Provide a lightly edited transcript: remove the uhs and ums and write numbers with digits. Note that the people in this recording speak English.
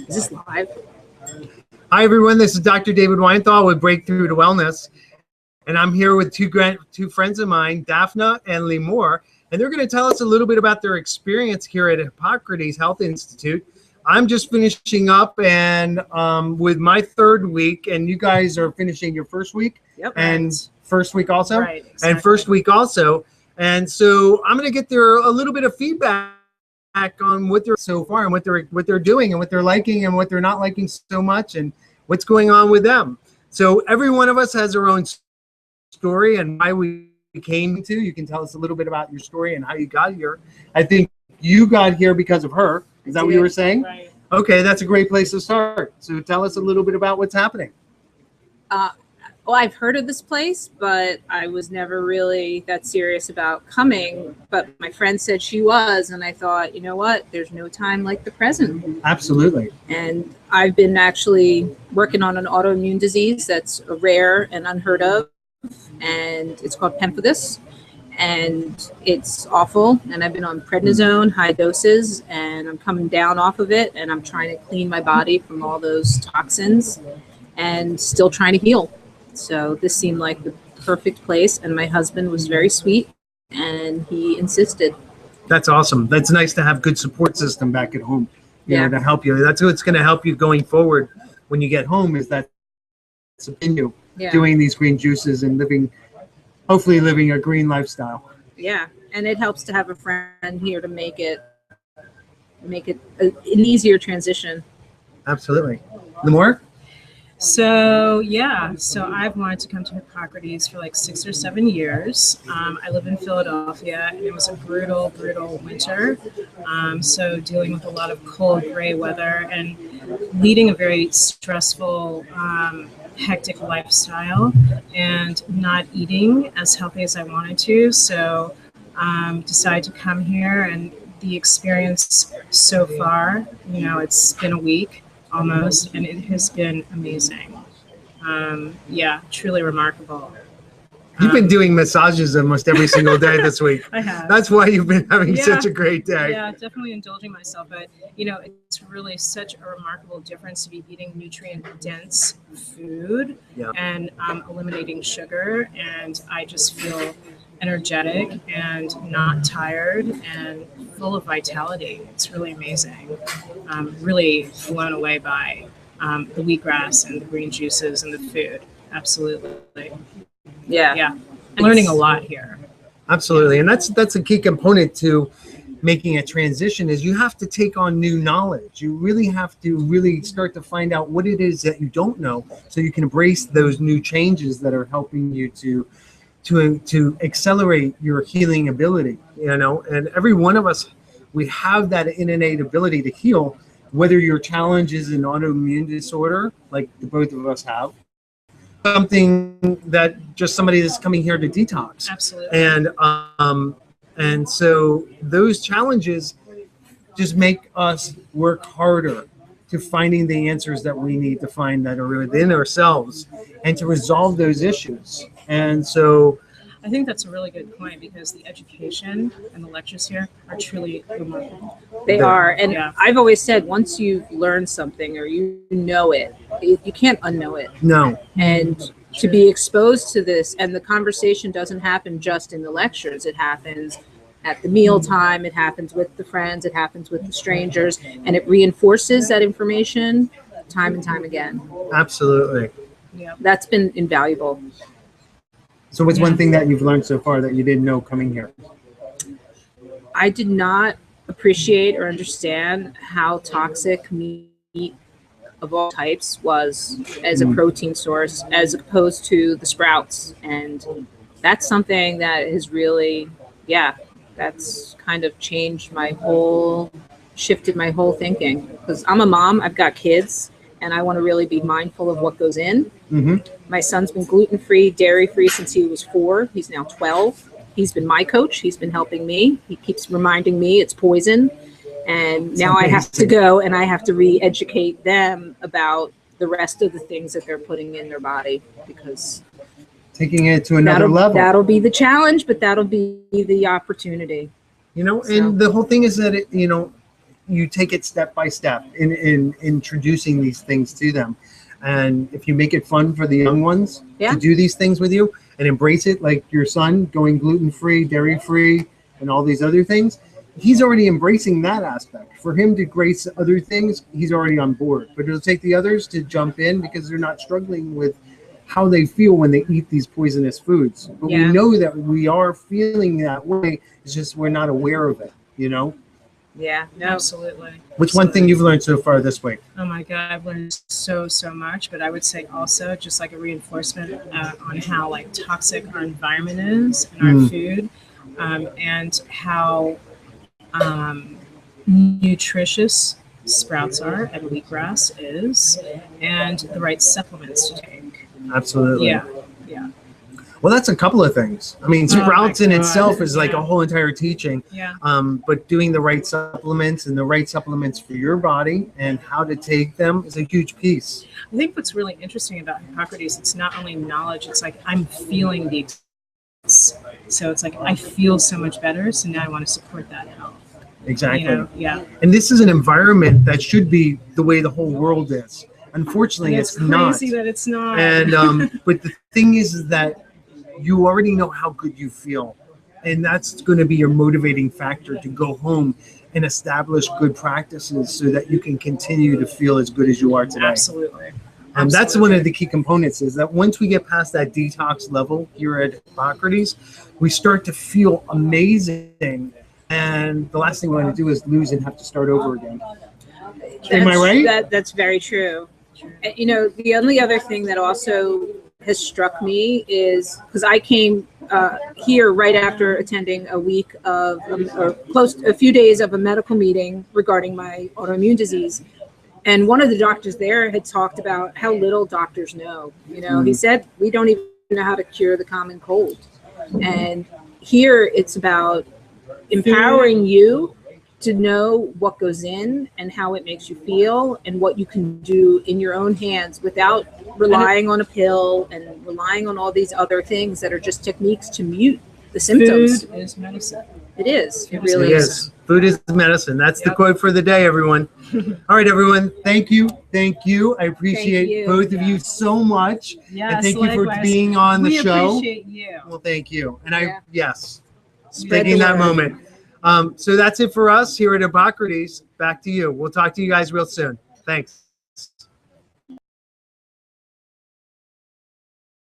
Is this live? Hi, everyone. This is Dr. David Weinthal with Breakthrough to Wellness. And I'm here with two friends of mine, Daphna and Leemore. And they're going to tell us a little bit about their experience here at Hippocrates Health Institute. I'm just finishing up and with my third week, and you guys are finishing your first week. Yep. And first week also. Right, exactly. And first week also. And so I'm going to get a little bit of feedback on what they're so far and what they're doing and what they're liking and what they're not liking so much and what's going on with them. So every one of us has our own story and why we came to. You can tell us a little bit about your story and how you got here. I think you got here because of her. Is that what you were saying? Right. Okay, that's a great place to start. So tell us a little bit about what's happening. Well, I've heard of this place, but I was never really that serious about coming. But my friend said she was, and I thought, you know what? There's no time like the present. Absolutely. And I've been actually working on an autoimmune disease that's rare and unheard of, and it's called pemphigus, and it's awful. And I've been on prednisone, high doses, and I'm coming down off of it, and I'm trying to clean my body from all those toxins, and still trying to heal. So this seemed like the perfect place, and my husband was very sweet, and he insisted. That's awesome. That's nice to have good support system back at home, you know, to help you. That's what's going to help you going forward when you get home, is that continue doing these green juices and hopefully living a green lifestyle. Yeah, and it helps to have a friend here to make it an easier transition. Absolutely. Leemore? So I've wanted to come to Hippocrates for like 6 or 7 years. I live in Philadelphia, and it was a brutal winter. So dealing with a lot of cold, gray weather and leading a very stressful, hectic lifestyle and not eating as healthy as I wanted to. So decided to come here, and the experience so far, it's been a week almost, and it has been amazing. Truly remarkable. You've been doing massages almost every single day this week. I have. That's why you've been having such a great day. Yeah, definitely indulging myself. But, it's really such a remarkable difference to be eating nutrient-dense food and eliminating sugar. And I just feel energetic and not tired and full of vitality. It's really amazing. Really blown away by the wheatgrass and the green juices and the food. Absolutely. Yeah. Learning a lot here. Absolutely. And that's a key component to making a transition, is you have to take on new knowledge. You really have to really start to find out what it is that you don't know, so you can embrace those new changes that are helping you to accelerate your healing ability, and every one of us, we have that innate ability to heal, whether your challenge is an autoimmune disorder, like the both of us have, something that just somebody that's coming here to detox. Absolutely. And so those challenges just make us work harder to finding the answers that we need to find that are within ourselves and to resolve those issues. And so I think that's a really good point, because the education and the lectures here are truly remarkable. They are. And I've always said, once you've learned something or you know it, you can't unknow it. No. And to be exposed to this, and the conversation doesn't happen just in the lectures. It happens at the mealtime. It happens with the friends. It happens with the strangers. And it reinforces that information time and time again. Absolutely. Yeah, that's been invaluable. So what's one thing that you've learned so far that you didn't know coming here? I did not appreciate or understand how toxic meat of all types was as a protein source, as opposed to the sprouts. And that's something that has really, that's kind of shifted my whole thinking. Because I'm a mom, I've got kids, and I want to really be mindful of what goes in. Mm-hmm. My son's been gluten-free, dairy-free since he was 4. He's now 12. He's been my coach. He's been helping me. He keeps reminding me it's poison. And now I have to go and I have to re-educate them about the rest of the things that they're putting in their body, because taking it to another level. That'll be the challenge, but that'll be the opportunity. And the whole thing is that you take it step by step in introducing these things to them. And if you make it fun for the young ones to do these things with you and embrace it, like your son going gluten-free, dairy-free, and all these other things, he's already embracing that aspect. For him to grace other things, he's already on board. But it'll take the others to jump in because they're not struggling with how they feel when they eat these poisonous foods. But we know that we are feeling that way. It's just we're not aware of it, you know? Yeah, no, absolutely. What's one thing you've learned so far this week? Oh my God, I've learned so much, but I would say also just like a reinforcement on how like toxic our environment is and our food, and how nutritious sprouts are and wheatgrass is, and the right supplements to take. Absolutely. Yeah. Well, that's a couple of things. I mean, sprouts in itself is like a whole entire teaching. Yeah. But doing the right supplements and the right supplements for your body and how to take them is a huge piece. I think what's really interesting about Hippocrates, it's not only knowledge, it's like I'm feeling the so it's like I feel so much better, so now I want to support that health. Exactly. You know? Yeah. And this is an environment that should be the way the whole world is. Unfortunately, it's not. It's crazy that it's not. And but the thing is that you already know how good you feel, and that's going to be your motivating factor to go home and establish good practices so that you can continue to feel as good as you are today. Absolutely. And that's one of the key components, is that once we get past that detox level here at Hippocrates, we start to feel amazing. And the last thing we want to do is lose and have to start over again. Am I right? That's very true. You know, the only other thing that also has struck me is because I came here right after attending a week of, or a few days of a medical meeting regarding my autoimmune disease. And one of the doctors there had talked about how little doctors know. You know, he said, we don't even know how to cure the common cold. And here it's about empowering you to know what goes in and how it makes you feel and what you can do in your own hands without relying on a pill and relying on all these other things that are just techniques to mute the symptoms. Food is medicine. It is. It really is. Food is medicine. That's the quote for the day, everyone. All right, everyone. Thank you. Thank you. I appreciate both of you so much. Yes, and thank you for being on the show. We appreciate you. Well, thank you. And speaking that moment. So that's it for us here at Hippocrates. Back to you. We'll talk to you guys real soon. Thanks.